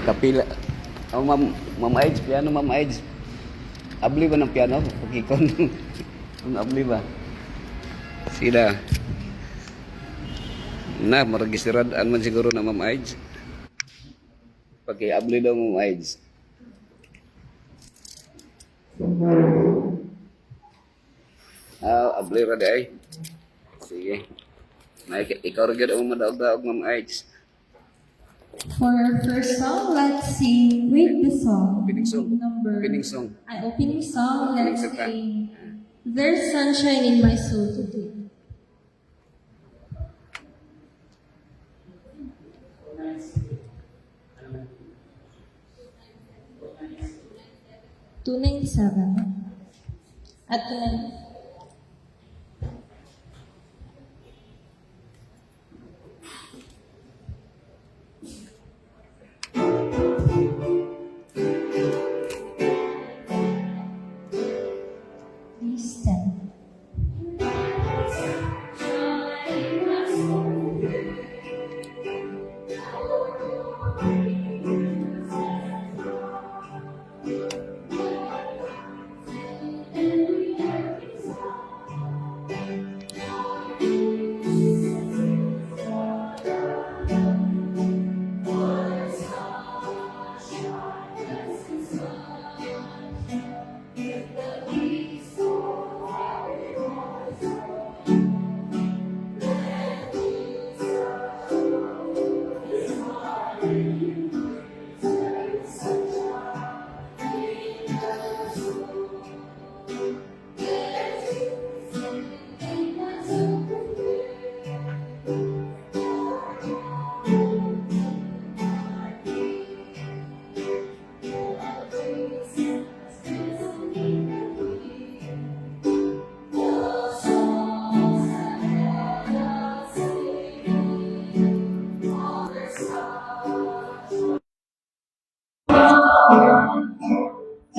Kapila. Oh, Ma'am Aids, piano Ma'am Aids. Abli ba ng piano? Pagkikon. Kung abli ba? Sila. Na, maregistraan man siguro na Ma'am Aids. Pagki-abli daw Ma'am Aids. Abli ra day. Sige. Ikaw rin ang madaog-daog Ma'am Aids. For our first song, let's sing with the song. Opening song. Opening song. Opening song, let's Opening song. sing There's Sunshine in My Soul Today. $297 at please stand.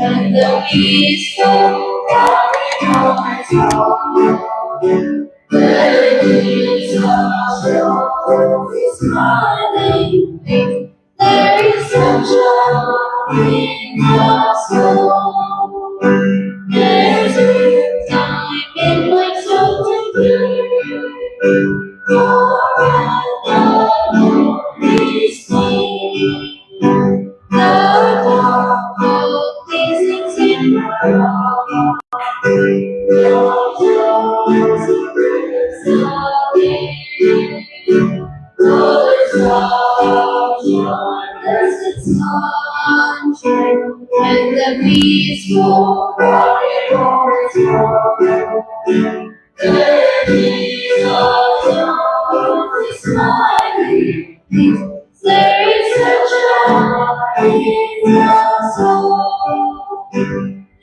And the peace of God on my soul. The peace of God is smiling. There is sunshine in my soul. There's a time in my soul today. For I know this thing. The dark of these things in my heart. Your joys brings again. For there's sunshine, blessed sunshine, and the peaceful quiet of joy. The peace of God is smiling. There is sunshine in my soul.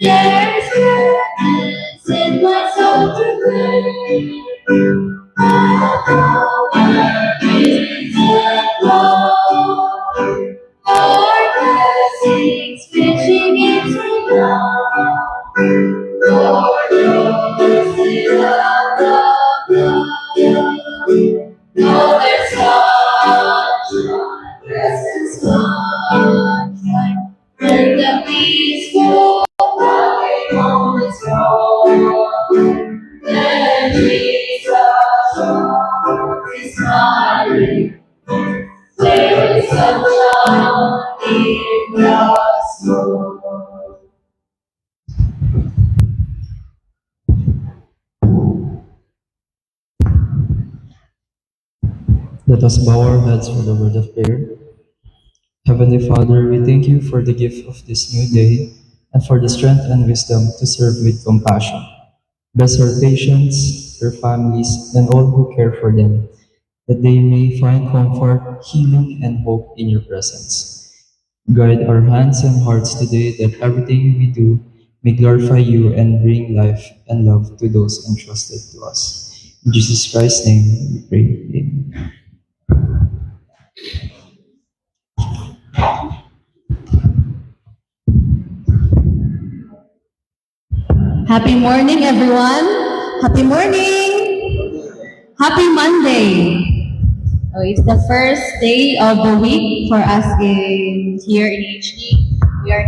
There is goodness in my soul today. I know is in love. Our blessings fishing into love. Lord, yours is love. No, there's sunshine, blessed sunshine, and the peaceful quiet on its throne. Then Jesus is smiling. There is sunshine in the soul. Let us bow our heads for the word of prayer. Heavenly Father, we thank you for the gift of this new day and for the strength and wisdom to serve with compassion. Bless our patients, their families, and all who care for them, that they may find comfort, healing, and hope in your presence. Guide our hands and hearts today that everything we do may glorify you and bring life and love to those entrusted to us. In Jesus Christ's name we pray. Amen. Happy morning, everyone. Happy morning. Happy Monday. So it's the first day of the week for us here in HD. We are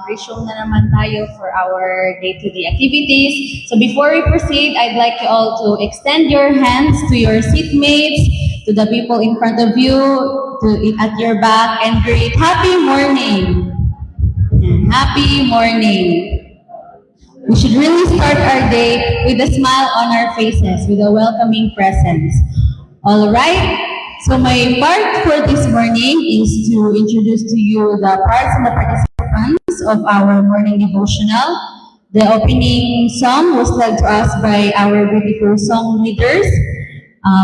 resume na naman tayo for our day-to-day activities. So before we proceed, I'd like you all to extend your hands to your seatmates, to the people in front of you, at your back, and greet happy morning. Happy morning. We should really start our day with a smile on our faces, with a welcoming presence. All right. So my part for this morning is to introduce to you the parts and the participants of our morning devotional. The opening song was led to us by our beautiful song leaders,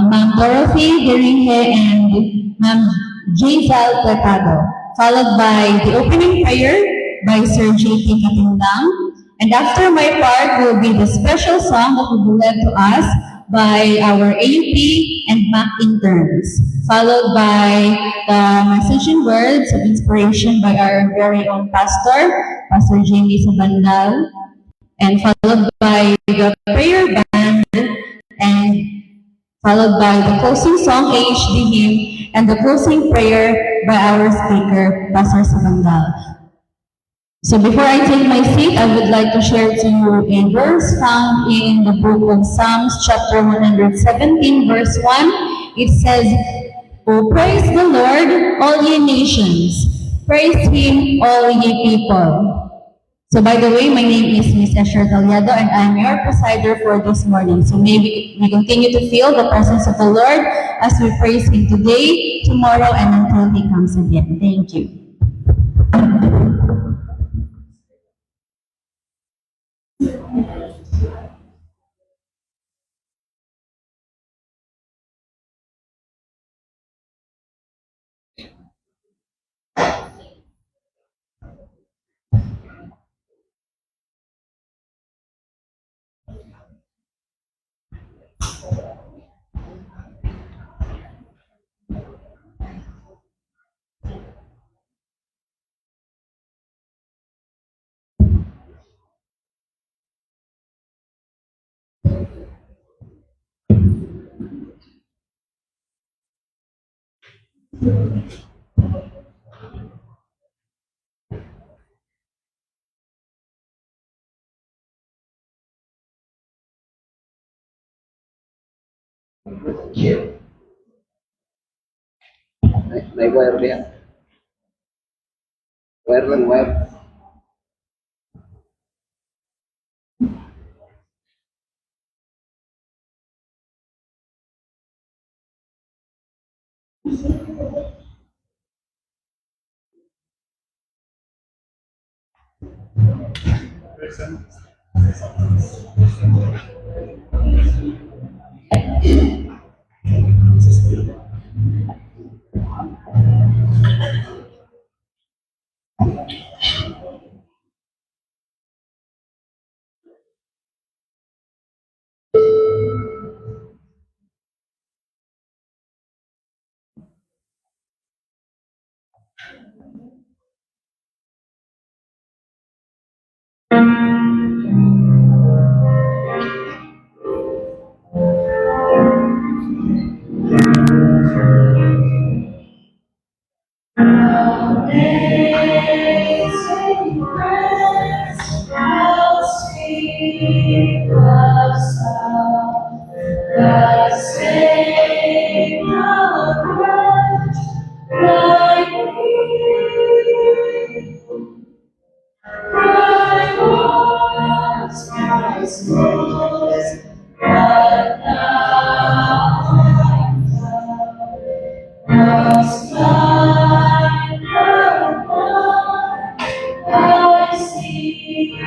Ma'am Dorothy Deringhe and Ma'am Giselle Platado, followed by the opening prayer by Sir J.T. Katindang. And after my part will be the special song that will be led to us by our AUP and MAC interns, followed by the message and words of inspiration by our very own pastor, Pastor Jamie Sabandal, and followed by the prayer band, and followed by the closing song, AHD hymn, and the closing prayer by our speaker, Pastor Sabandal. So before I take my seat, I would like to share to you a verse found in the book of Psalms, chapter 117, verse 1. It says, "Oh, praise the Lord, all ye nations. Praise Him, all ye people." So by the way, my name is Miss Esher Talyado, and I'm your presider for this morning. So maybe we continue to feel the presence of the Lord as we praise Him today, tomorrow, and until He comes again. Thank you. May wire dia. Wire lang, wire. Amazing grace, how sweet the sound that saved a wretch like me. I once was lost, but now I'm found. Was blind, but now I see.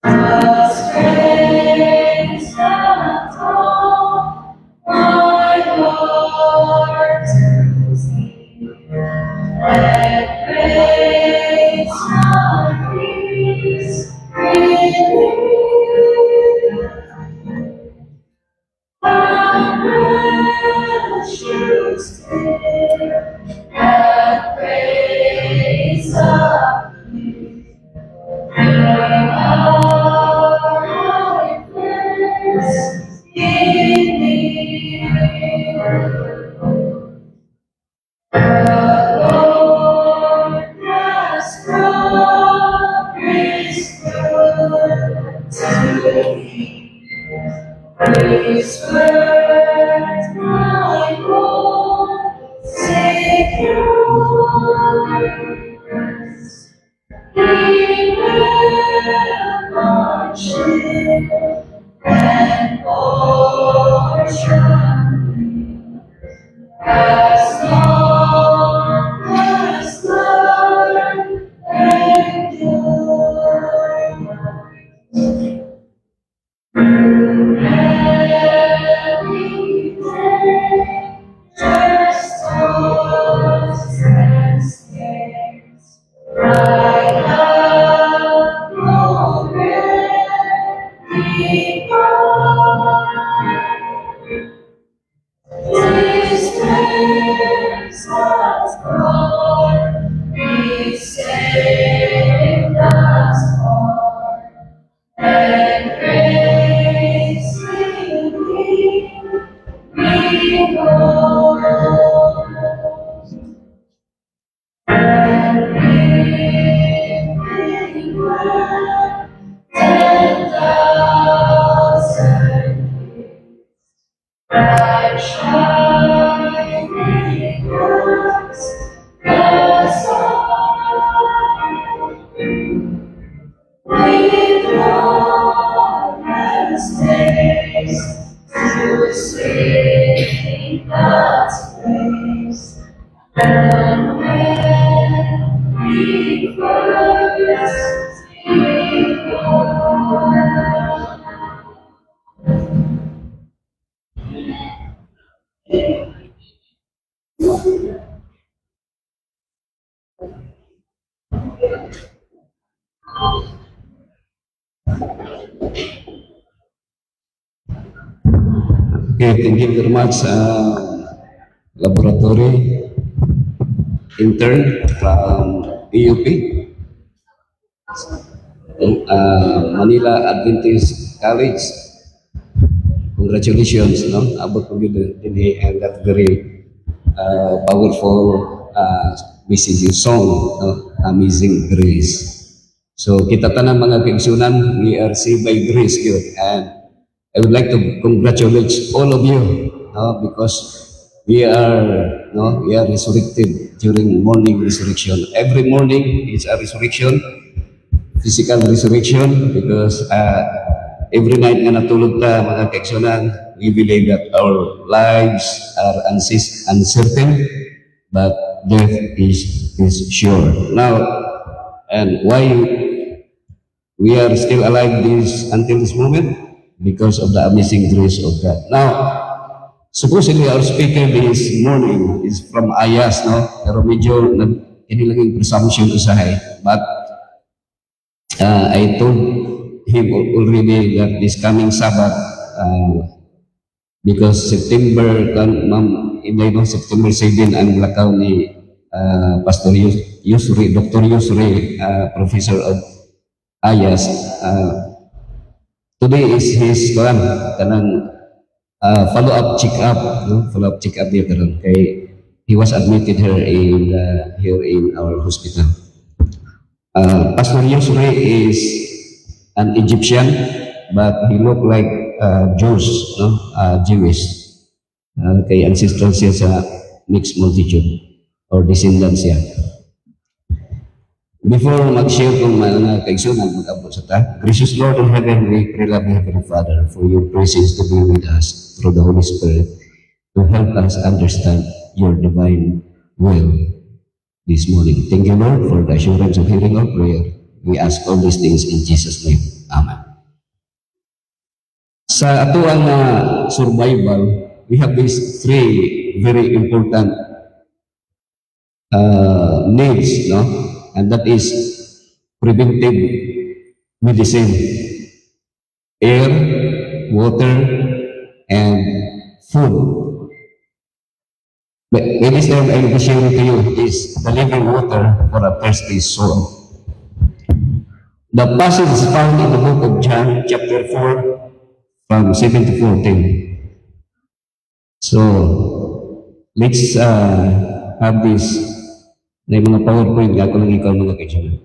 Was grace that taught my heart to see, and grace my peace relieve. How precious that grace of our lifeless in me. as long as love endures. Every day, just toils and snares, I have already gone. This grace has brought me saved us all, and grace will be Lord, and living well 10,000 bright shining as the sun, with glorious days to sing God's praise. And when we first see God. Okay, thank you very much, laboratory intern from AUP, Manila Adventist College. Congratulations, no, about the and that very powerful message song, no? Amazing Grace. So kita tanang mga kaigsunan, we are saved by grace, good, and I would like to congratulate all of you, no, because we are resurrected during morning resurrection. Every morning is a resurrection, physical resurrection, because every night nga natulog ta mga kaigsunan, we believe that our lives are uncertain, but death is sure. Now, and why we are still alive until this moment? Because of the amazing grace of God. Now, supposedly our speaker this morning is from Ayas, no? Pero medyo kinilang presumption usahay. But I told him already that this coming Sabbath, because September 7, ang lakaw ni Pastor Yusri, Dr. Yusri, Professor of Ayas. Today is his kanang follow-up check-up, no? Follow-up check-up dia karon kay he was admitted here in our hospital. Pastor Yusri is an Egyptian, but he look like Jews, no? Jewish. Kay ancestral siya sa mixed multitude or descendants siya. Before mag-share kong mga kaigsunan, mag-abot sa ta, gracious Lord in heaven, we pray, loving Heavenly Father, for your presence to be with us through the Holy Spirit to help us understand your divine will this morning. Thank you, Lord, for the assurance of hearing our prayer. We ask all these things in Jesus' name. Amen. Sa atuang survival, we have these three very important needs, no? And that is preventive medicine, air, water, and food. But this time I will share with you is the living water for a thirsty soul. The passage is found in the book of John, chapter 4, from 7 to 14. So, let's have this na mga PowerPoint nga kung ikaw mga kaibigan.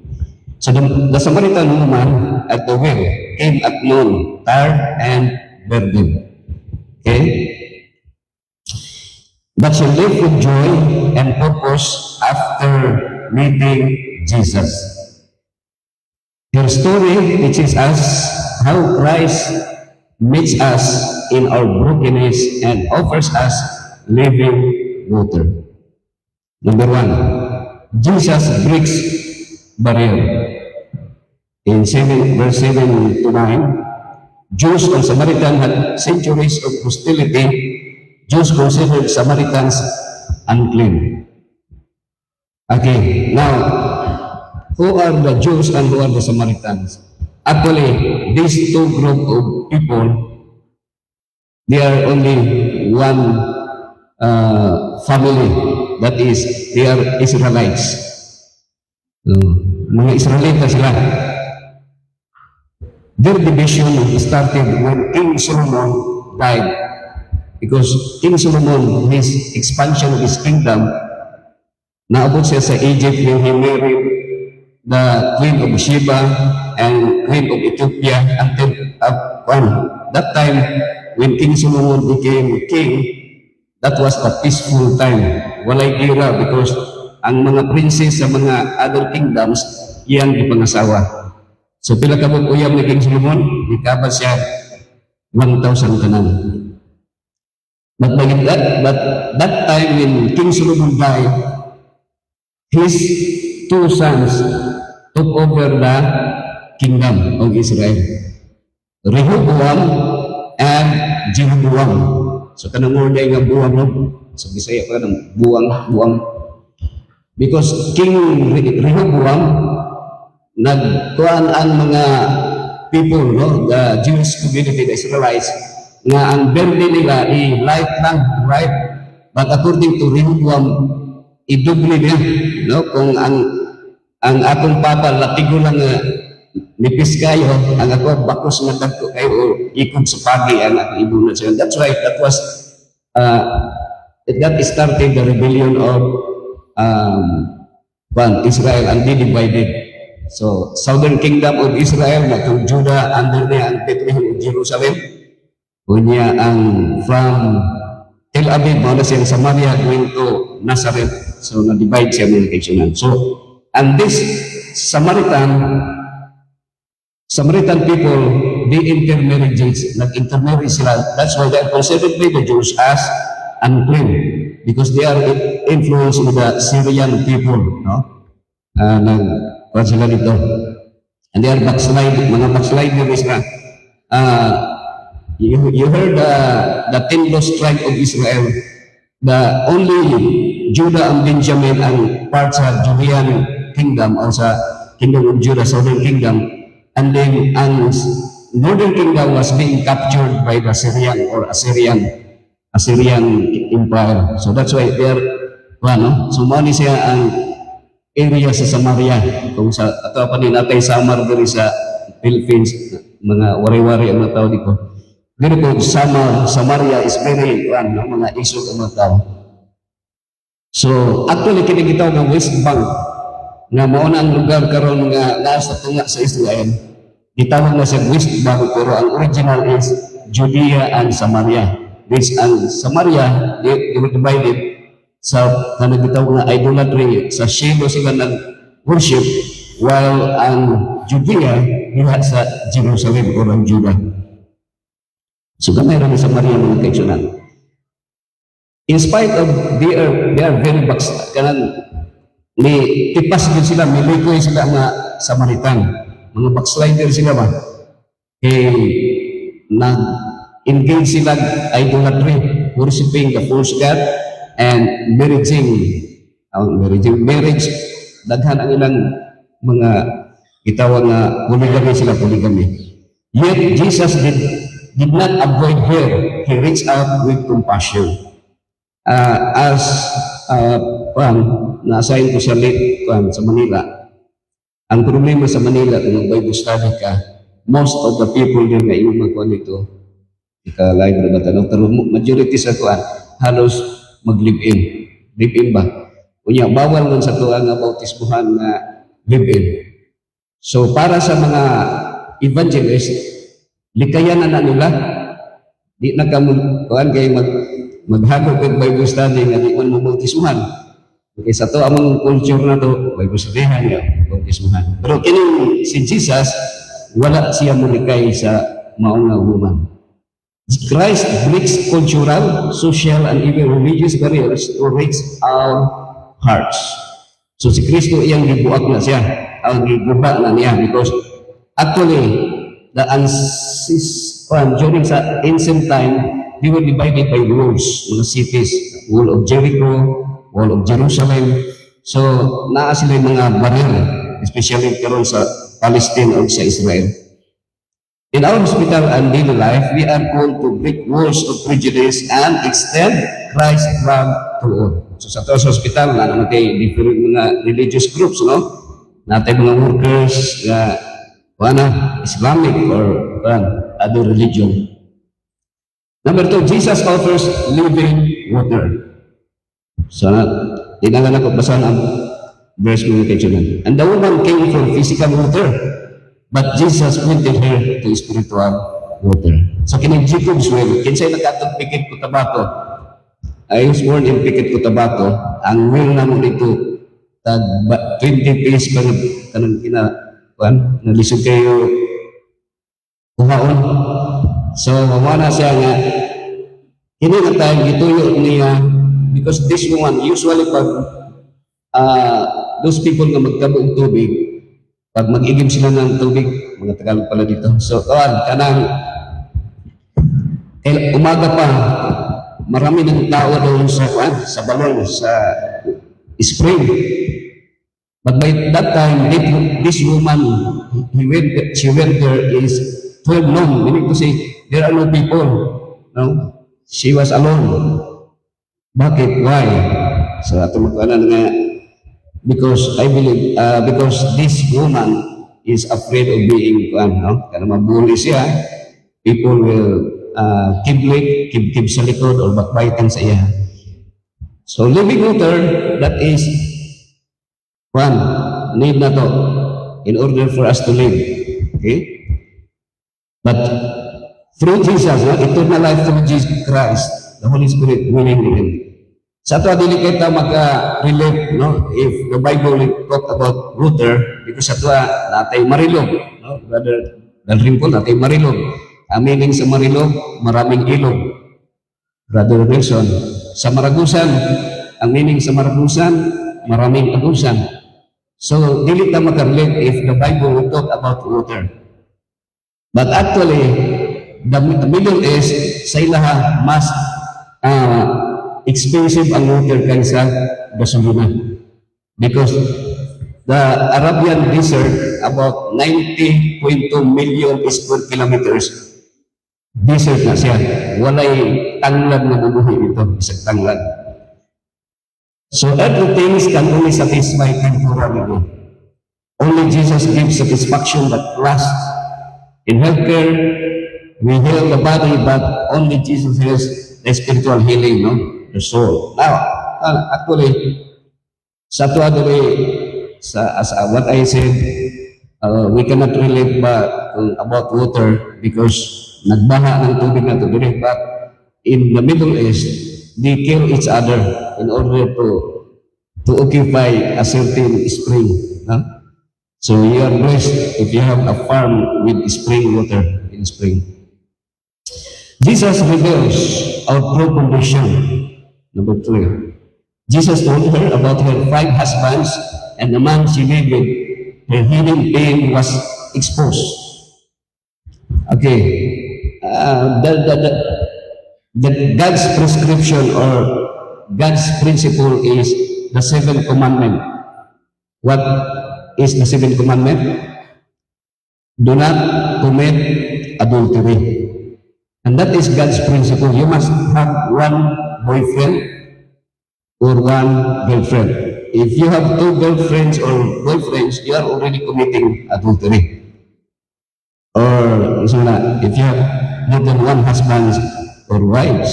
So the Samaritan woman at the well came at noon, tired and burdened. Okay? But she lived with joy and purpose after meeting Jesus. Her story teaches us how Christ meets us in our brokenness and offers us living water. Number one, Jesus breaks barrier. In 7, verse 7 to 9, Jews and Samaritans had centuries of hostility. Jews considered Samaritans unclean. Okay, now, who are the Jews and who are the Samaritans? Actually, these two group of people, they are only one family. That is, they are Israelites. Mga Israelita sila. Their division started when King Solomon died. Because King Solomon, his expansion of his kingdom, naabot siya sa Egypt when he married the Queen of Sheba and Queen of Ethiopia until that time when King Solomon became king, that was the peaceful time. Walay gira because ang mga princess sa mga other kingdoms, iyang ipangasawa. So pila ka uyab ni King Solomon, ikabot siya 1,000 tanan. But that time when King Solomon died, his two sons took over the kingdom of Israel. Rehoboam and Jeroboam. So kanang orday nga buwang no. So Bisaya pa ng buwang. Because King Rehoboam nagkuan ang mga people, no, the Jewish community, the Israelites, nga ang birthday nila light lang, right? But according to Rehoboam, idubli niya, no? Kung ang akong papa latigo lang nipis kayo, ang ako bakos nga dagko kayo o ikot sa pagi ang akong ibunan siya. That's why that was that started the rebellion of Israel, and they divided. So, Southern Kingdom of Israel, natong Judah, under niya ang Bethlehem of Jerusalem. Unya ang from Tel Aviv, muna siyang Samaria, going to Nazareth. So, na-divide siya mga kaisyunan. So, and this Samaritan people, they intermarriages, nag-intermarry sila. That's why they are considered by the Jews as unclean, because they are influenced with the Syrian people, no? Sila dito. And they are mga backsliders na. You heard the 10 lost tribe of Israel. The only Judah and Benjamin ang part sa Judean kingdom or sa kingdom of Judah, southern kingdom. And then ang northern kingdom was being captured by the Syrian or Assyrian empire. So that's why they are, so mani siya ang area sa Samaria, kung sa ato pa ni natay Samar diri sa Philippines, mga wari-wari ang mga tao dito. Dito po Samaria is very mga isog ang mga tao. So actually kini gitawag nga West Bank, nga mao na ang lugar karon nga naa sa tunga sa Israel. Gitawag na sa West Bank, pero ang original is Judea and Samaria. This ang Samaria, they were divided sa kanagitawag na idolatry, sa Shiloh sila nag-worship, while ang Judea diha sa Jerusalem o ang Judah. So gamay rin sa Maria mga kaigsunan. In spite of they are very kanang ni tipas din sila, milikoy sila mga Samaritan, mga backslider sila ba? Nag-engage sila idolatry, worshiping the false god, and marriage, daghan ang ilang mga itawag na polygamy. Yet Jesus did not avoid her. He reached out with compassion. Na-assign ko siya late sa Manila. Ang problema sa Manila, kung mag-Bible study ka, most of the people din na iyong magkuhan ito, ika-live na ba, pero majority sa kuhan, halos mag-live-in. Live-in ba? Kunya, bawal man sa tuwa nga bautismuhan na live-in. So, para sa mga evangelist, likayanan na nila. Di na ka kuhan kayo maghagod ng Bible study nga di man mo bautismuhan. Okay, sa to, among culture na to, Bible study nga, bautismuhan. Pero kini si Jesus, wala siya mulikay sa maunga woman. Christ breaks cultural, social, and even religious barriers to reach our hearts. So si Kristo iyang gibuak na siya, ang giguba na niya because actually the during sa ancient time they were divided by walls, mga cities, wall of Jericho, wall of Jerusalem. So naa sila mga barrier, especially karon sa Palestine o sa Israel. In our hospital and daily life, we are called to break walls of prejudice and extend Christ's love to all. So sa hospital, na natin different mga religious groups, no? Natin mga workers, Islamic or other religion. Number 2, Jesus offers living water. So, tinangan ako basahan ang verse mo kay Junan. And the woman came for physical water, but Jesus pointed her to spiritual water. So, kining Jacob's well, kinsay nakatong Pikit Cotabato. I was born in Pikit Cotabato. Ang well naman dito, tag 20 piece pa kanang nalisod kayo kuhaon. So, mamana siya nga, hindi na tayo gituyo niya because this woman, usually pag those people na magkabuong tubig, pag mag-igib sila ng tubig, mga Tagalog pala dito. So, kanang umaga pa, marami ng tao doon sa balon, sa spring. But by that time, this woman, she went there is 12 noon. Meaning to say, there are no people. No? She was alone. Bakit? Why? So, ato magkaanan nga, because I believe, because this woman is afraid of being, kana mabuli siya, people will kib sa likod or bakbaitan sa iya. So, living water, that is need na to in order for us to live. Okay? But through Jesus, eternal life through Jesus Christ, the Holy Spirit willing in. Sa ito, dili kita maka-relate, no? If the Bible talk about water, because sa ito, natay marilog, no? Brother Dalrymple, natay marilog. Ang meaning sa marilog, maraming ilog. Brother Nelson, sa Maragusan, ang meaning sa Maragusan, maraming agusan. So, dili ta maka-relate if the Bible will talk about water. But actually, the Middle East, sa ilaha, mas expensive ang water kaysa gasolina. Because the Arabian desert, about 90.2 million square kilometers, desert na siya. Walay tanglad na bumuhi ito, isang tanglad. So everything can only satisfy temporarily. Only Jesus gives satisfaction that lasts. In healthcare, we heal the body, but only Jesus has the spiritual healing, no? The soul. Now, actually, sa as what I said, we cannot relate about water because nagbaha ng tubig na ito. But in the Middle East, they kill each other in order to occupy a certain spring. No? So you are blessed if you have a farm with spring water in spring. Jesus reveals our true condition. Number 3. Jesus told her about her 5 husbands, and the man she lived with, her hidden pain was exposed. Okay. The God's prescription or God's principle is the 7th commandment. What is the 7th commandment? Do not commit adultery. And that is God's principle. You must have one boyfriend or one girlfriend. If you have 2 girlfriends or boyfriends, you are already committing adultery. Or if you have more than 1 husband or wives.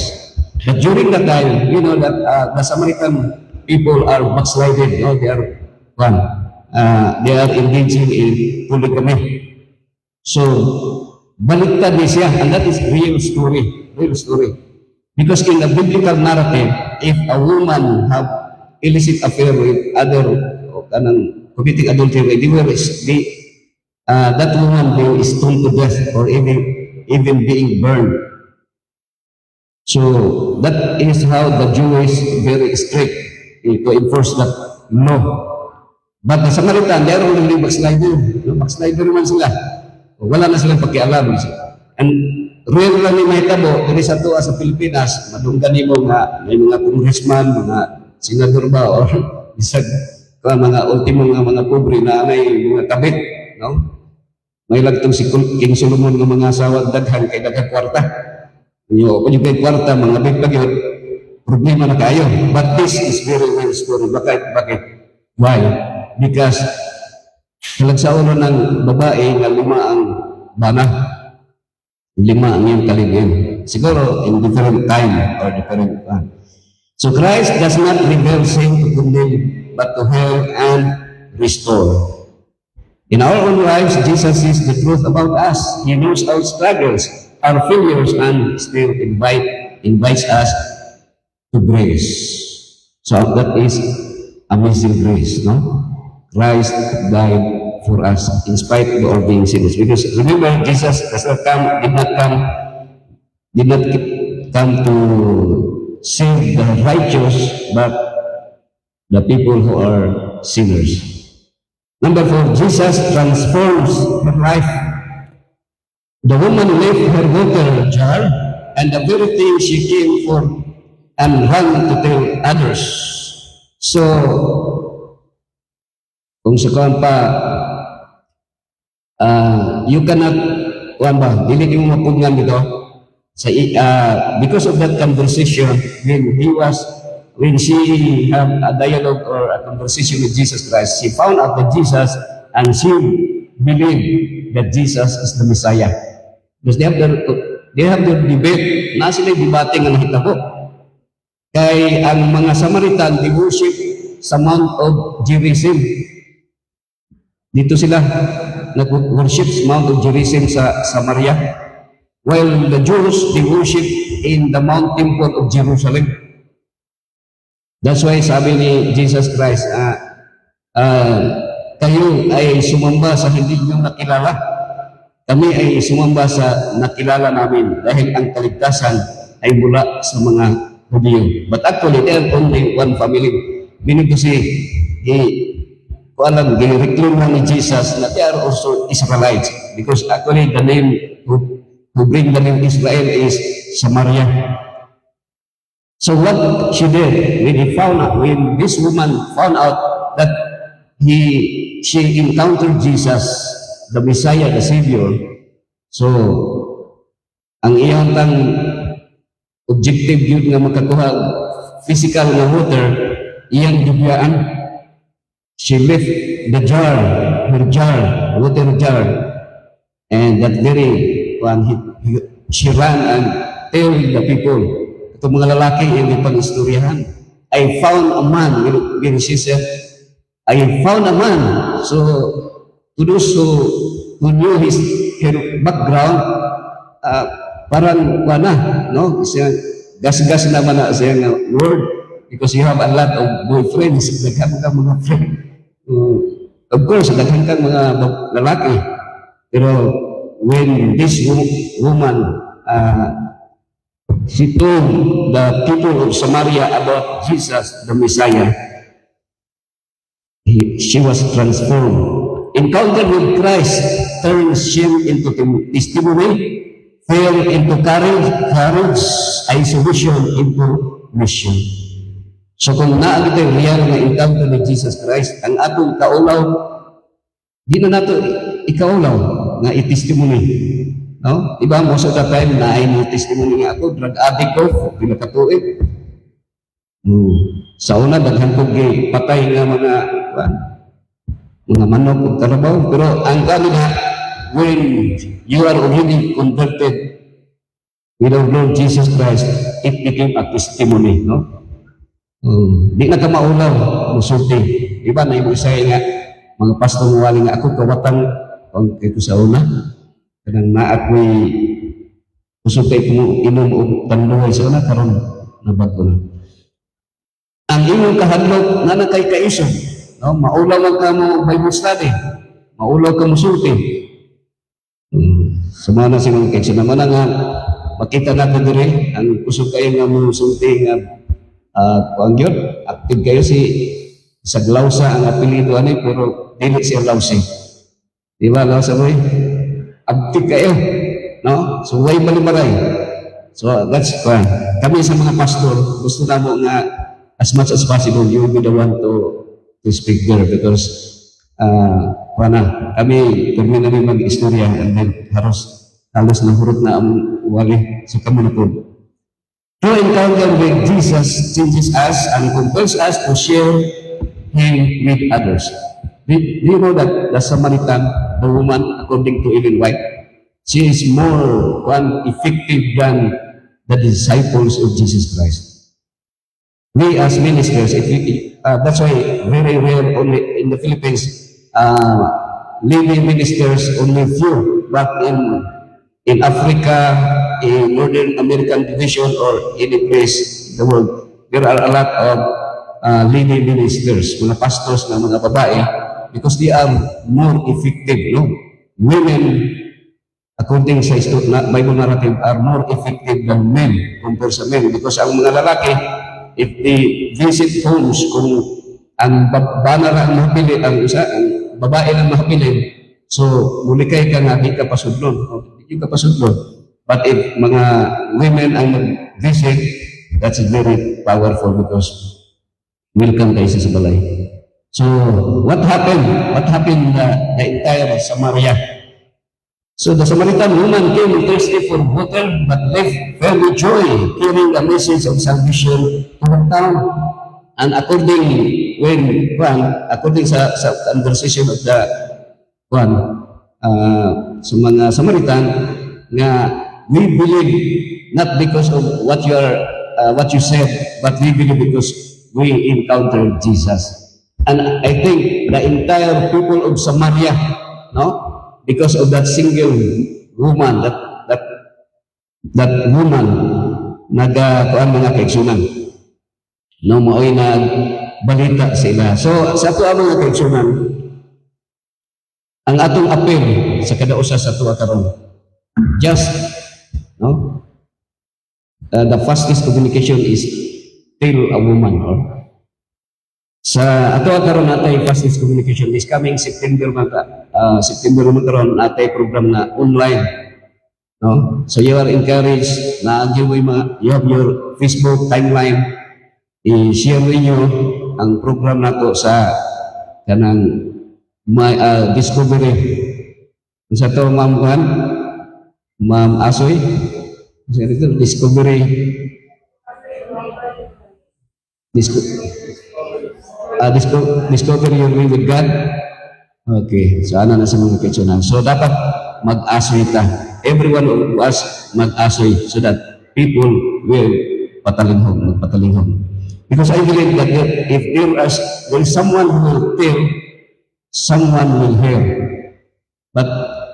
But during that time, you know that the Samaritan people are backslided. No? They are engaging in polygamy. So, baliktad ni siya, and that is real story. Because in the biblical narrative, if a woman have illicit affair with other, committing adultery, that woman will be stoned to death or even being burned. So that is how the Jewish very strict to enforce that law. But the Samaritan, they are only backslider. No, backslider naman sila. Wala na silang pakialam. And real lang ni mahitabo, dili sa tuwa sa Pilipinas, madunggan mo nga may mga congressman, mga senador ba, or isag mga ultimo nga mga pobre na may mga kabit, no? May lagtong si King Solomon nga mga asawa daghan kay daghang kwarta. Yung kay kwarta mga big yun, problema na kayo. But this is very well story. Bakit? Why? Because kalagsaon ng babae nga 5 ang bana. 5 ang iyong kaligyan. Siguro in different time or different time. So Christ does not reveal sin to condemn, but to help and restore. In our own lives, Jesus sees the truth about us. He knows our struggles, our failures, and still invites us to grace. So that is amazing grace, no? Christ died for us in spite of all being sinners. Because remember, Jesus did not come to save the righteous, but the people who are sinners. Number 4, Jesus transforms her life. The woman left her water jar and the very thing she came for and ran to tell others. So, kung sa kuwan pa, you cannot, dili mo mapungan dito. Because of that conversation, when she had a dialogue or a conversation with Jesus Christ, she found out that Jesus, and she believed that Jesus is the Messiah. Because they have their debate, na sila debate nga nahitabo. Kay ang mga Samaritan, they worship sa Mount of Gerizim. Dito sila nag-worship sa Mount of Gerizim sa Samaria. While the Jews, they worship in the Mount Temple of Jerusalem. That's why sabi ni Jesus Christ, kayo ay sumamba sa hindi nyo nakilala. Kami ay sumamba sa nakilala namin dahil ang kaligtasan ay mula sa mga Hudyo. But actually, they are only one family. Meaning to say, reclaim lang ni Jesus na they are also Israelites. Because actually, the name who bring the name Israel is Samaria. So what she did, when this woman found out that she encountered Jesus, the Messiah, the Savior, so ang iyang tang objective yun nga makakuha physical na water, iyang dugyaan. She left the jar, water jar, and that very one, she ran and tell the people, itong mga lalaki yung ipang-istoryahan, I found a man, when she said, I found a man. So, to those who knew her background, parang no? Gas-gas naman na siyang word, because you have a lot of boyfriends, daghan ka mga friend. Of course, daghan kang mga lalaki. Pero, when this woman, she told the people of Samaria about Jesus, the Messiah, she was transformed. Encounter with Christ turns shame into testimony, fear into courage, isolation into mission. So kung naagit yung real na encounter with Jesus Christ, ang atong kaulaw, di na nato ikaulaw na i-testimony. No? Diba, most of the time na ay testimony nga ako, drug addict ko, pinakatuig. Sa una, daghan ko patay nga mga manok o karabaw. Pero ang kanila, when you are already converted with our Lord Jesus Christ, it became a testimony. No? Di na ka maulaw, musulti. Diba, na yung isa nga, mga pastor mo wali nga ako, kawatang, kaya ko sa una, kanang naakoy kusog kay kung inom o tanduhay sa una, karon nabag ko na. Ang imong kahadlok nga na kay kaisog, no? Maulaw ka mo Bible study, maulaw ka mo sulti. Sumana si mga kaisog naman nga, makita natin diri ang kusog kayo nga mo sulti nga kuang yun, active kayo si Saglausa ang apelido ani pero dili siya Lausi. Di ba Lausa boy? Active kayo, no? So way malimaray. So that's fine. Kami sa mga pastor gusto namo nga as much as possible you will be the one to speak there because kami na rin mag-istorya and then halos nahurot na ang wali. So kami na po. True encounter with Jesus changes us and compels us to share Him with others. Do you know that the Samaritan, the woman, according to Ellen White, she is more effective than the disciples of Jesus Christ. We as ministers, that's why very rare only in the Philippines, lady ministers only few, but in Africa, in Northern American division or any place in the world, there are a lot of lady ministers, mga pastors na mga babae, because they are more effective. No? Women, according sa Bible narrative, are more effective than men compared sa men. Because ang mga lalaki, if they visit homes, kung ang banara ang mahapili, ang babae lang mahapili, so muli ka nga, di ka pasudlon. Di ka pasudlon. But if mga women ang mag-visit, that's very powerful because welcome kayo sa balay. So, what happened? What happened the entire Samaria? So, the Samaritan woman came thirsty for water, but left filled with joy, carrying the message of salvation to her town. And according sa conversation of the sa mga Samaritan, nga we believe not because of what you said, but we believe because we encountered Jesus. And I think the entire people of Samaria, no, because of that single woman, that woman, kuan mga kaigsunan, no, maoy nagbalita sila. So sa ato ang mga kaigsunan, ang atong apel sa kada usa sa tuwa karon, just no, the fastest communication is tell a woman, or sa ato karon natay fastest communication is coming September September karon natay program na online, no, so you are encouraged na you have your Facebook timeline, i-share ninyo ang program nato sa kanang discovery sa to Ma'am Asoy discovery discover your way with God. Okay, so ano na sa mga kitsunan. So dapat mag-asoy ta. Everyone of us mag-asoy so that people will magpatalinghon. Because I believe that if there is someone who will tell, someone will hear. But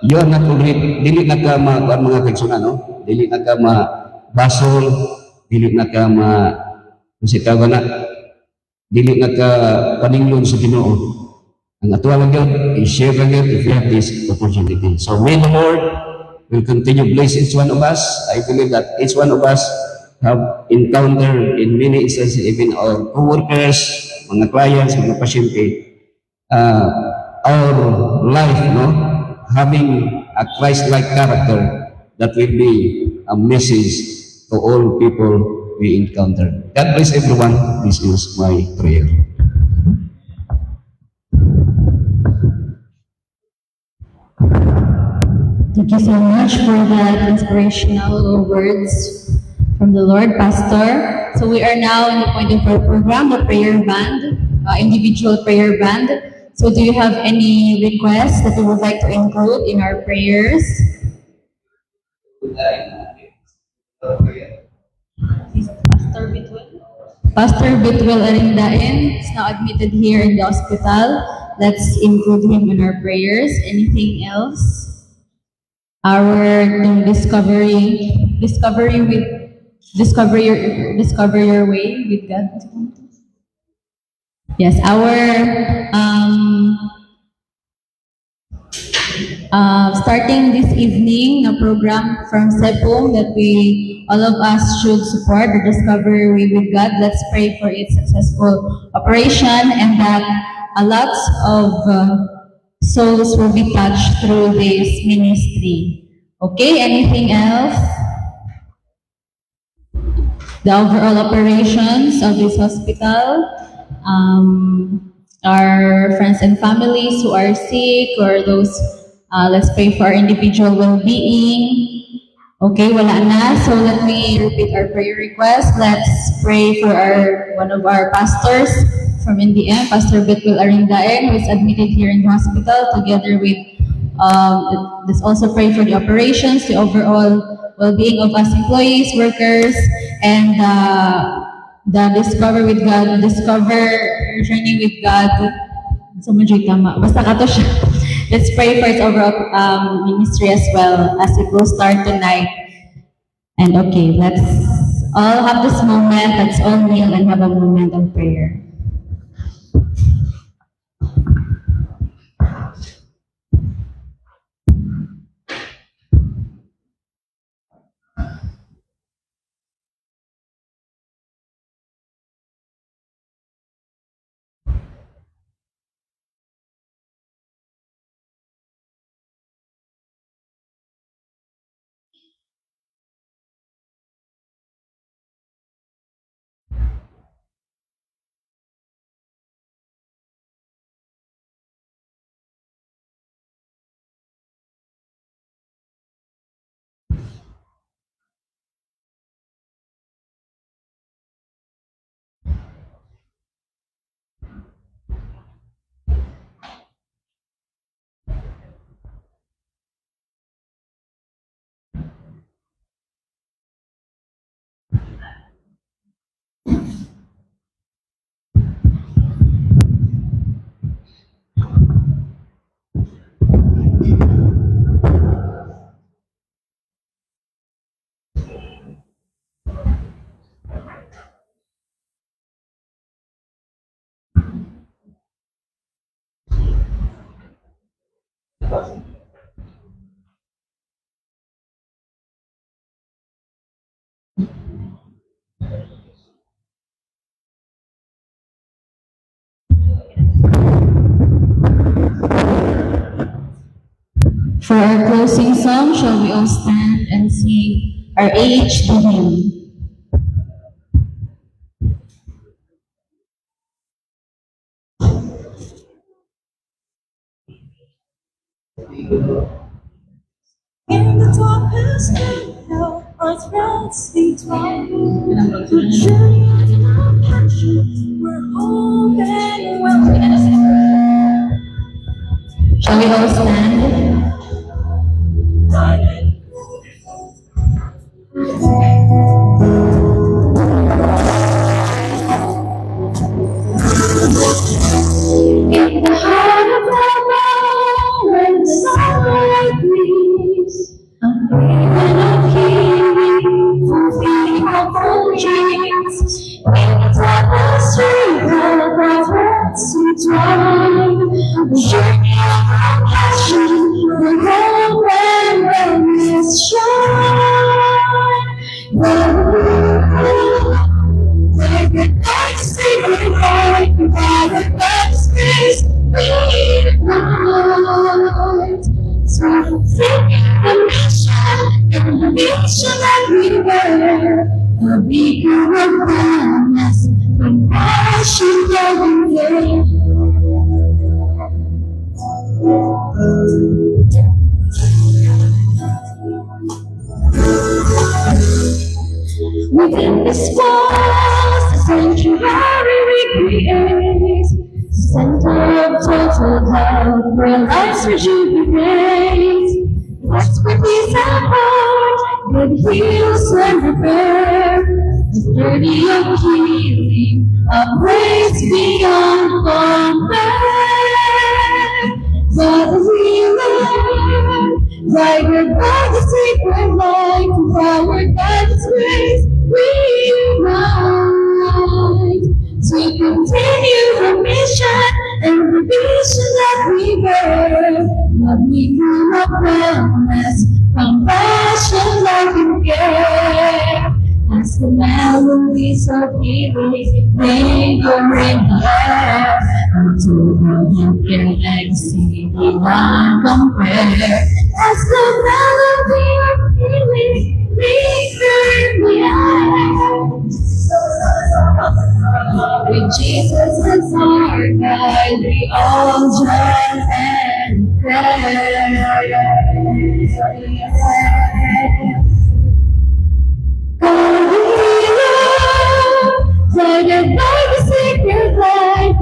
you are not already, dili na ka mga kitsunan, no? Dili na ka basol, dili na ka dili na ka paninglon sa Ginoo. Ang ato lang yun, i-share lang yun if you have this opportunity. So may the Lord will continue bless each one of us. I believe that each one of us have encountered in many instances, even our co-workers, mga clients, mga pasyente, our life, no, having a Christ-like character that will be a message to all people we encounter. God bless everyone. This is my prayer. Thank you so much for that inspirational words from the Lord, Pastor. So we are now in the point of our program, the prayer band, individual prayer band. So do you have any requests that you would like to include in our prayers? Pastor Bitwell. Pastor Bitwell Arindain is now admitted here in the hospital. Let's include him in our prayers. Anything else? Our discover your way with God. Yes, our Starting this evening, a program from Sepong that all of us should support, the Discover Way with God. Let's pray for its successful operation and that a lot of souls will be touched through this ministry. Okay, anything else? The overall operations of this hospital, our friends and families who are sick or those, let's pray for our individual well-being. Okay, wala na. So let me repeat our prayer request. Let's pray for one of our pastors from NDM, Pastor Betwil Arindaeng, who is admitted here in the hospital together with, let's also pray for the operations, the overall well-being of us employees, workers, and the Discover with God, Discover Journey with God. So, medyo tama. Basta kato siya. Let's pray for its overall ministry as well as it will start tonight. And okay, let's all have this moment. Let's all kneel and have a moment of prayer. For our closing song, shall we all stand and sing our AHD hymn? In the darkest night, our threats entwine. The journey of passion, we're holding well. Shall we all stand? In the heart of the night, where the sunlight gleams, I'm breathing of healing, fulfilling hopeful dreams. In the darkest river, our threads entwine. The journey of our passion, the home and wellness shine. Where the night secret light, by the God's grace, we ignite. So fulfill the mission that we bear, a beacon of kindness, compassion, love, and care. Within this walls, the sanctuary we create, center of total health, where lives rejuvenate. That's where peace and heart, good heals and repair. The journey of healing, a place beyond compare. But we learn, guided by the sacred light, empowered by His grace, we unite to continue the mission and the vision that we bear. Love become a wellness, compassion, love and care. As the melodies of healing linger in the air, until the healthcare legacy beyond compare. As the melody of healing linger in the air, with Jesus as our guide, we all join and pray. God we love, guided by the sacred light,